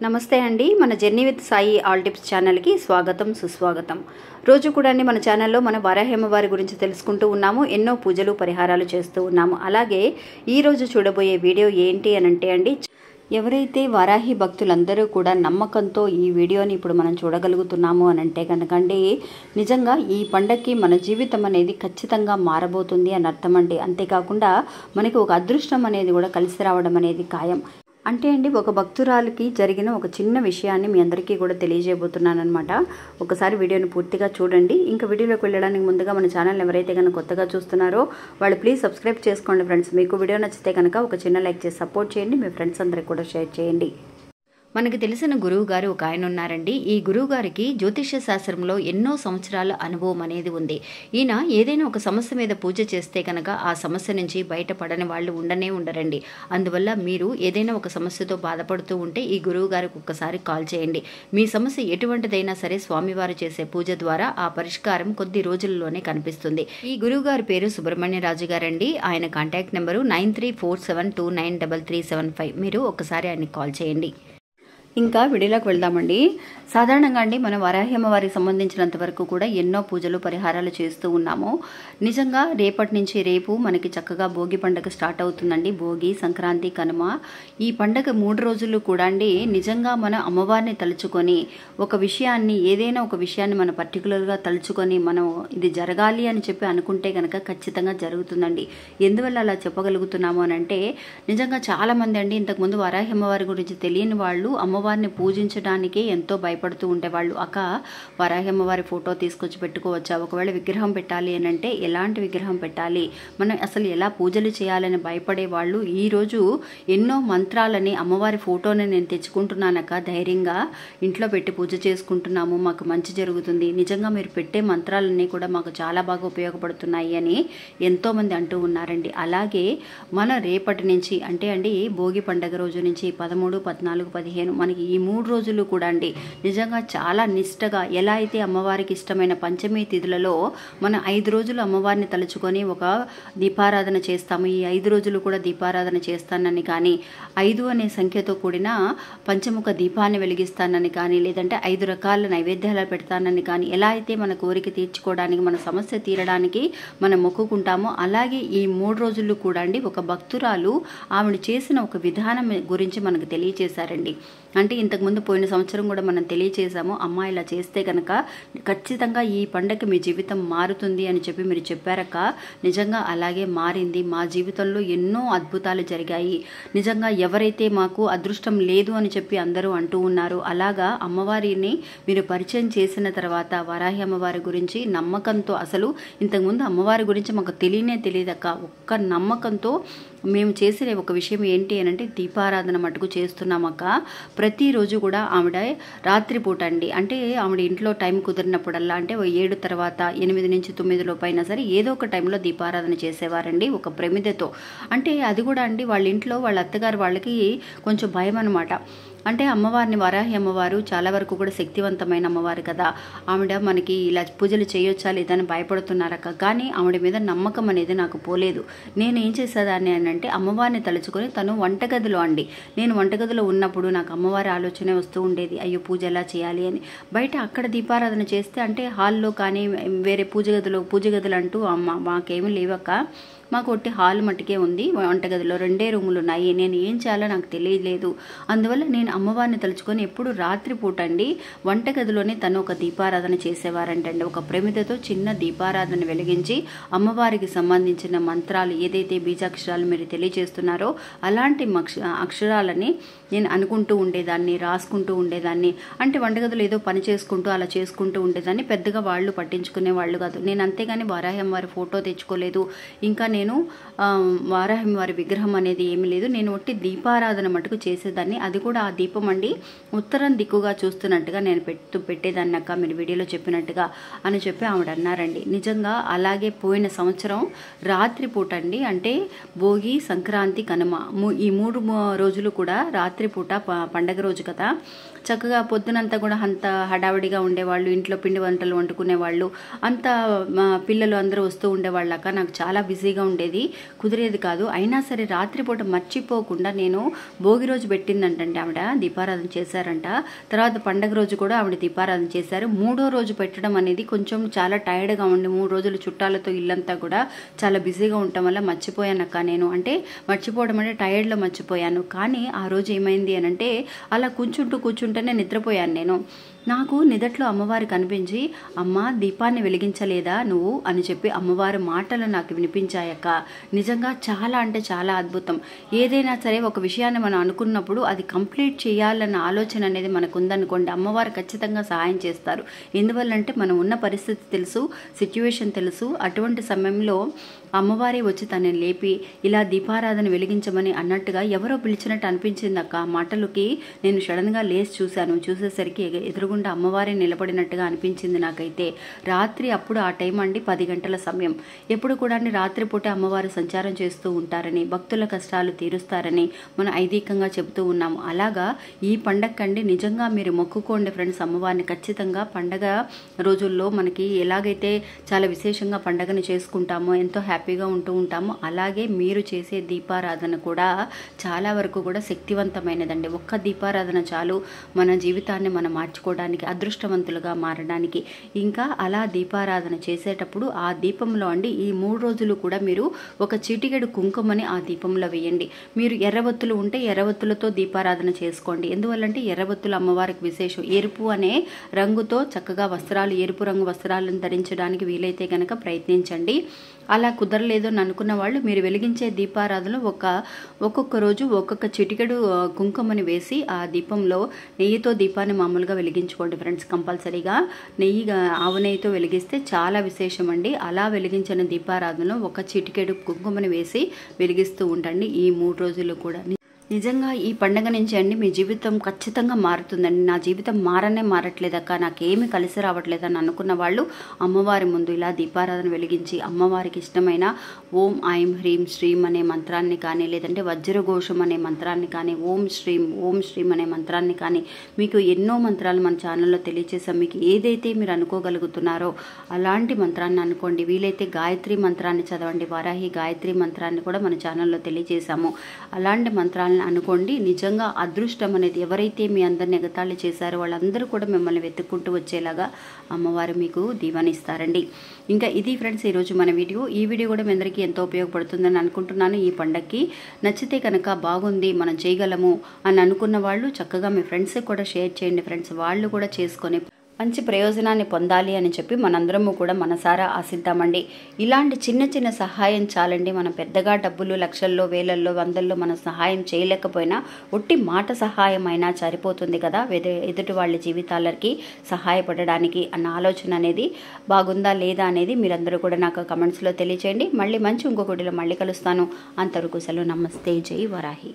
నమస్తే అండి. మన journey with Sai all tips ఛానల్కి స్వాగతం సుస్వాగతం. రోజు కూడా మన ఛానల్లో మన వారాహి అమ్మవారి గురించి తెలుసుకుంటూ ఉన్నాము. ఎన్నో పూజలు పరిహారాలు చేస్తూ ఉన్నాము. అలాగే ఈరోజు చూడబోయే వీడియో ఏంటి అని అంటే అండి, ఎవరైతే వారాహి భక్తులందరూ కూడా నమ్మకంతో ఈ వీడియోని ఇప్పుడు మనం చూడగలుగుతున్నాము అని అంటే కనుకండి, నిజంగా ఈ పండగకి మన జీవితం అనేది ఖచ్చితంగా మారబోతుంది అని అర్థం అండి. అంతేకాకుండా మనకి ఒక అదృష్టం అనేది కూడా కలిసి రావడం అనేది ఖాయం. అంటే అండి, ఒక భక్తురాలికి జరిగిన ఒక చిన్న విషయాన్ని మీ అందరికీ కూడా తెలియజేయబోతున్నాను అనమాట. ఒకసారి వీడియోని పూర్తిగా చూడండి. ఇంకా వీడియోలోకి వెళ్ళడానికి ముందుగా మన ఛానల్ ఎవరైతే కనుక కొత్తగా చూస్తున్నారో వాళ్ళు ప్లీజ్ సబ్స్క్రైబ్ చేసుకోండి ఫ్రెండ్స్. మీకు వీడియో నచ్చితే కనుక ఒక చిన్న లైక్ చేసి సపోర్ట్ చేయండి. మీ ఫ్రెండ్స్ అందరికి కూడా షేర్ చేయండి. మనకి తెలిసిన గురువు గారు ఒక ఆయన ఉన్నారండి. ఈ గురువు గారికి జ్యోతిష్య శాస్త్రంలో ఎన్నో సంవత్సరాల అనుభవం అనేది ఉంది. ఈయన ఏదైనా ఒక సమస్య మీద పూజ చేస్తే కనుక ఆ సమస్య నుంచి బయటపడని వాళ్ళు ఉండనే ఉండరండి. అందువల్ల మీరు ఏదైనా ఒక సమస్యతో బాధపడుతూ ఉంటే ఈ గురువు గారికి ఒక్కసారి కాల్ చేయండి. మీ సమస్య ఎటువంటిదైనా సరే స్వామివారు చేసే పూజ ద్వారా ఆ పరిష్కారం కొద్ది రోజుల్లోనే కనిపిస్తుంది. ఈ గురువు గారి పేరు సుబ్రహ్మణ్యరాజు గారండి. ఆయన కాంటాక్ట్ నెంబరు 9347293375. మీరు ఒక్కసారి ఆయనకి కాల్ చేయండి. ఇంకా వీడియోలోకి వెళ్దామండి. సాధారణంగా అండి మన వారాహి అమ్మవారికి సంబంధించినంత వరకు కూడా ఎన్నో పూజలు పరిహారాలు చేస్తూ ఉన్నాము. నిజంగా రేపటి నుంచి రేపు మనకి చక్కగా భోగి పండుగ స్టార్ట్ అవుతుందండి. భోగి, సంక్రాంతి, కనుమ ఈ పండుగ 3 రోజులు కూడా అండి నిజంగా మన అమ్మవారిని తలుచుకొని ఒక విషయాన్ని, ఏదైనా ఒక విషయాన్ని మనం పర్టికులర్గా తలుచుకొని మనం ఇది జరగాలి అని చెప్పి అనుకుంటే కనుక ఖచ్చితంగా జరుగుతుందండి. ఎందువల్ల అలా చెప్పగలుగుతున్నాము అని అంటే, నిజంగా చాలామంది అండి ఇంతకుముందు వారాహి అమ్మవారి గురించి తెలియని వాళ్ళు అమ్మవారిని పూజించడానికే ఎంతో భయపడుతూ ఉండేవాళ్ళు. వారాహి అమ్మవారి ఫోటో తీసుకొచ్చి పెట్టుకోవచ్చా, ఒకవేళ విగ్రహం పెట్టాలి అని అంటే ఎలాంటి విగ్రహం పెట్టాలి, మనం అసలు ఎలా పూజలు చేయాలని భయపడేవాళ్ళు ఈరోజు ఎన్నో మంత్రాలని, అమ్మవారి ఫోటోని నేను తెచ్చుకుంటున్నానక్క, ధైర్యంగా ఇంట్లో పెట్టి పూజ చేసుకుంటున్నాము, మాకు మంచి జరుగుతుంది, నిజంగా మీరు పెట్టే మంత్రాలన్నీ కూడా మాకు చాలా బాగా ఉపయోగపడుతున్నాయి అని ఎంతోమంది అంటూ ఉన్నారండి. అలాగే మన రేపటి నుంచి అంటే అండి భోగి పండుగ రోజు నుంచి 13, 14, 15 మనకి ఈ 3 రోజులు కూడా అండి నిజంగా చాలా నిష్టగా, ఎలా అయితే అమ్మవారికి ఇష్టమైన పంచమి తిథులలో మనం 5 రోజులు అమ్మవారిని తలుచుకొని ఒక దీపారాధన చేస్తాము. ఈ 5 రోజులు కూడా దీపారాధన చేస్తానని కానీ, 5 అనే సంఖ్యతో కూడిన పంచముఖ దీపాన్ని వెలిగిస్తానని కానీ, లేదంటే 5 రకాల నైవేద్యాలు పెడతానని కానీ, ఎలా అయితే మన కోరిక తీర్చుకోవడానికి, మన సమస్య తీరడానికి మనం మొక్కుకుంటామో అలాగే ఈ 3 రోజులు కూడా అండి ఒక భక్తురాలు ఆవిడ చేసిన ఒక విధానం గురించి మనకు తెలియచేశారండి. అంటే ఇంతకుముందు పోయిన సంవత్సరం కూడా మనం తెలియచేసాము, అమ్మ ఇలా చేస్తే కనుక ఖచ్చితంగా ఈ పండగ మీ జీవితం మారుతుంది అని చెప్పి మీరు చెప్పారక్క. నిజంగా అలాగే మారింది. మా జీవితంలో ఎన్నో అద్భుతాలు జరిగాయి. నిజంగా ఎవరైతే మాకు అదృష్టం లేదు అని చెప్పి అందరూ అంటూ ఉన్నారు, అలాగా అమ్మవారిని మీరు పరిచయం చేసిన తర్వాత వారాహి అమ్మవారి గురించి నమ్మకంతో, అసలు ఇంతకుముందు అమ్మవారి గురించి మాకు తెలియదక్క, ఒక్క నమ్మకంతో మేము చేసిన ఒక విషయం ఏంటి అని అంటే దీపారాధన మటుకు చేస్తున్నామక్క. ప్రతిరోజు కూడా ఆవిడ రాత్రిపూట అండి, అంటే ఆవిడ ఇంట్లో టైం కుదిరినప్పుడల్లా, అంటే 7 తర్వాత 8 నుంచి 9 లోపు అయినా సరే ఏదో ఒక టైంలో దీపారాధన చేసేవారండి ఒక ప్రమిదతో. అంటే అది కూడా అండి వాళ్ళ ఇంట్లో వాళ్ళ అత్తగారు వాళ్ళకి కొంచెం భయం అనమాట. అంటే అమ్మవారిని, వారాహి అమ్మవారు చాలా వరకు కూడా శక్తివంతమైన అమ్మవారు కదా, ఆవిడ మనకి ఇలా పూజలు చేయొచ్చా లేదని భయపడుతున్నారక్క. కానీ ఆవిడ మీద నమ్మకం అనేది నాకు పోలేదు. నేను ఏం చేసేదాన్ని అని అంటే అమ్మవారిని తలుచుకొని, తను వంటగదిలో అండి, నేను వంటగదిలో ఉన్నప్పుడు నాకు అమ్మవారి ఆలోచనే వస్తూ ఉండేది, అయ్యో పూజ ఎలా చేయాలి అని. బయట అక్కడ దీపారాధన చేస్తే అంటే హాల్లో కానీ వేరే పూజ గదులు అంటూ మాకేమీ లేవక్క, మాకు ఒట్టి హాల్ మట్టుకే ఉంది. వంటగదిలో 2 రూములు ఉన్నాయి. నేను ఏం చేయాలో నాకు తెలియలేదు. అందువల్ల నేను అమ్మవారిని తలుచుకొని ఎప్పుడు రాత్రిపూట అండి వంటగదిలోనే తను ఒక దీపారాధన చేసేవారంటండి. ఒక ప్రమిదతో చిన్న దీపారాధన వెలిగించి అమ్మవారికి సంబంధించిన మంత్రాలు, ఏదైతే బీజాక్షరాలు మీరు తెలియజేస్తున్నారో అలాంటి అక్షరాలని నేను అనుకుంటూ ఉండేదాన్ని, రాసుకుంటూ ఉండేదాన్ని. అంటే వంటగదిలో ఏదో పని చేసుకుంటూ అలా చేసుకుంటూ ఉండేదాన్ని. పెద్దగా వాళ్ళు పట్టించుకునే వాళ్ళు కాదు. నేను అంతేగాని వారాహి అమ్మవారి ఫోటో తెచ్చుకోలేదు, ఇంకా నేను వారాహి అమ్మవారి విగ్రహం అనేది ఏమీ లేదు. నేను ఒట్టి దీపారాధన మటుకు చేసేదాన్ని. అది కూడా ఆ దీపం అండి ఉత్తరం దిక్కుగా చూస్తున్నట్టుగా నేను పెట్టేదాన్ని అక్క, మీరు వీడియోలో చెప్పినట్టుగా అని చెప్పి ఆవిడ అన్నారండి. నిజంగా అలాగే పోయిన సంవత్సరం రాత్రిపూట అండి, అంటే భోగి, సంక్రాంతి, కనుమ ఈ 3 రోజులు కూడా రాత్రి రాత్రి పూట పండగ రోజు కదా, చక్కగా పొద్దునంతా కూడా అంత హడావిడిగా ఉండేవాళ్ళు, ఇంట్లో పిండి వంటలు వండుకునేవాళ్ళు, అంత పిల్లలు అందరూ వస్తూ ఉండేవాళ్ళక నాకు చాలా బిజీగా ఉండేది, కుదిరేది కాదు. అయినా సరే రాత్రిపూట మర్చిపోకుండా నేను భోగి రోజు పెట్టిందంటండి ఆవిడ, దీపారాధన చేశారంట. తర్వాత పండగ రోజు కూడా ఆవిడ దీపారాధన చేశారు. మూడో రోజు పెట్టడం అనేది కొంచెం చాలా టైర్డ్గా ఉండి 3 రోజులు చుట్టాలతో ఇల్లంతా కూడా చాలా బిజీగా ఉండటం వల్ల మర్చిపోయానక్క నేను. అంటే మర్చిపోవడం అంటే టైర్డ్లో మర్చిపోయాను. కానీ ఆ రోజు ఏమైంది అని అంటే అలా కూర్చుంటేనే నిద్రపోయాను నేను. నాకు నిదట్లో అమ్మవారు కనిపించి, అమ్మ దీపాన్ని వెలిగించలేదా నువ్వు అని చెప్పి అమ్మవారి మాటలు నాకు వినిపించాయక్క. నిజంగా చాలా అంటే చాలా అద్భుతం. ఏదైనా సరే ఒక విషయాన్ని మనం అనుకున్నప్పుడు అది కంప్లీట్ చేయాలన్న ఆలోచన అనేది మనకు ఉందనుకోండి, అమ్మవారు ఖచ్చితంగా సహాయం చేస్తారు. ఎందువల్లంటే మనం ఉన్న పరిస్థితి తెలుసు, సిచ్యువేషన్ తెలుసు. అటువంటి సమయంలో అమ్మవారే వచ్చి తనని లేపి ఇలా దీపారాధన వెలిగించమని అన్నట్టుగా ఎవరో పిలిచినట్టు అనిపించింది అక్క. ఆ మాటలకి నేను సడన్గా లేచి చూశాను. చూసేసరికి ఎదురుగుండా అమ్మవారే నిలబడినట్టుగా అనిపించింది నాకైతే. రాత్రి అప్పుడు ఆ టైం అండి 10 గంటల సమయం. ఎప్పుడు కూడా రాత్రిపూట అమ్మవారు సంచారం చేస్తూ ఉంటారని, భక్తుల కష్టాలు తీరుస్తారని మనం ఐదీకంగా చెబుతూ ఉన్నాము. అలాగా ఈ పండగకండి నిజంగా మీరు మొక్కుకోండి ఫ్రెండ్స్ అమ్మవారిని. ఖచ్చితంగా పండగ రోజుల్లో మనకి ఎలాగైతే చాలా విశేషంగా పండగని చేసుకుంటామో, ఎంతో హ్యాపీగా ఉంటూ ఉంటాము, అలాగే మీరు చేసే దీపారాధన కూడా చాలా వరకు కూడా శక్తివంతమైనదండి. ఒక్క దీపారాధన చాలు మన జీవితాన్ని మనం మార్చుకోవడానికి, అదృష్టవంతులుగా మారడానికి. ఇంకా అలా దీపారాధన చేసేటప్పుడు ఆ దీపంలో అండి ఈ 3 రోజులు కూడా మీరు ఒక చిటికెడు కుంకుమని ఆ దీపంలో వేయండి. మీరు ఎర్రవత్తులు ఉంటే ఎర్రవత్తులతో దీపారాధన చేసుకోండి. ఎందువల్లంటే ఎర్రవత్తులు అమ్మవారికి విశేషం. ఎరుపు అనే రంగుతో చక్కగా వస్త్రాలు, ఎరుపు రంగు వస్త్రాలను ధరించడానికి వీలైతే కనుక ప్రయత్నించండి. అలా కుదరలేదు అని అనుకున్న వాళ్ళు మీరు వెలిగించే దీపారాధనలో ఒక్కొక్క రోజు ఒక్కొక్క చిటికెడు కుంకుమని వేసి ఆ దీపంలో నెయ్యితో దీపాన్ని మామూలుగా వెలిగించుకోండి ఫ్రెండ్స్. కంపల్సరీగా ఆవు నెయ్యితో వెలిగిస్తే చాలా విశేషం అండి. అలా వెలిగించిన దీపారాధనలో ఒక చిటికెడు కుంకుమని వేసి వెలిగిస్తూ ఉండండి ఈ 3 రోజులు కూడా. నిజంగా ఈ పండగ నుంచి అండి మీ జీవితం ఖచ్చితంగా మారుతుందండి. నా జీవితం మారట్లేదక్క, నాకేమీ కలిసి రావట్లేదని అనుకున్న వాళ్ళు అమ్మవారి ముందు ఇలా దీపారాధన వెలిగించి అమ్మవారికి ఇష్టమైన ఓం ఐం హ్రీం శ్రీం అనే మంత్రాన్ని కానీ, లేదంటే వజ్రఘోషం అనే మంత్రాన్ని కానీ, ఓం శ్రీం అనే మంత్రాన్ని కానీ, మీకు ఎన్నో మంత్రాలు మన ఛానల్లో తెలియజేసాం. మీకు ఏదైతే మీరు అనుకోగలుగుతున్నారో అలాంటి మంత్రాన్ని అనుకోండి. వీలైతే గాయత్రి మంత్రాన్ని చదవండి. వారాహి గాయత్రి మంత్రాన్ని కూడా మన ఛానల్లో తెలియజేశాము. అలాంటి మంత్రాలను అనుకోండి. నిజంగా అదృష్టం అనేది ఎవరైతే మీ అందరిని ఎగతాళి చేశారో వాళ్ళందరూ కూడా మిమ్మల్ని వెతుక్కుంటూ వచ్చేలాగా అమ్మవారు మీకు దీవెనిస్తారండి. ఇంకా ఇది ఫ్రెండ్స్ ఈరోజు మన వీడియో. ఈ వీడియో కూడా మీ అందరికీ ఎంతో ఉపయోగపడుతుందని అనుకుంటున్నాను. ఈ పండగకి నచ్చితే కనుక బాగుంది, మనం చేయగలము అని అనుకున్న వాళ్ళు చక్కగా మీ ఫ్రెండ్స్కి కూడా షేర్ చేయండి ఫ్రెండ్స్. వాళ్ళు కూడా చేసుకొని మంచి ప్రయోజనాన్ని పొందాలి అని చెప్పి మనందరము కూడా మనసారా ఆశిద్దామండి. ఇలాంటి చిన్న చిన్న సహాయం చాలండి. మనం పెద్దగా డబ్బులు లక్షల్లో, వేలల్లో, వందల్లో మనం సహాయం చేయలేకపోయినా ఒట్టి మాట సహాయం అయినా సరిపోతుంది కదా ఎదుటి వాళ్ళ జీవితాలకి సహాయపడడానికి అన్న ఆలోచన అనేది బాగుందా లేదా అనేది మీరందరూ కూడా నాకు కమెంట్స్లో తెలియచేయండి. మళ్ళీ మంచి ఇంకొకటిలో మళ్ళీ కలుస్తాను. అంతవరకు సెలవు. నమస్తే. జై వరాహి.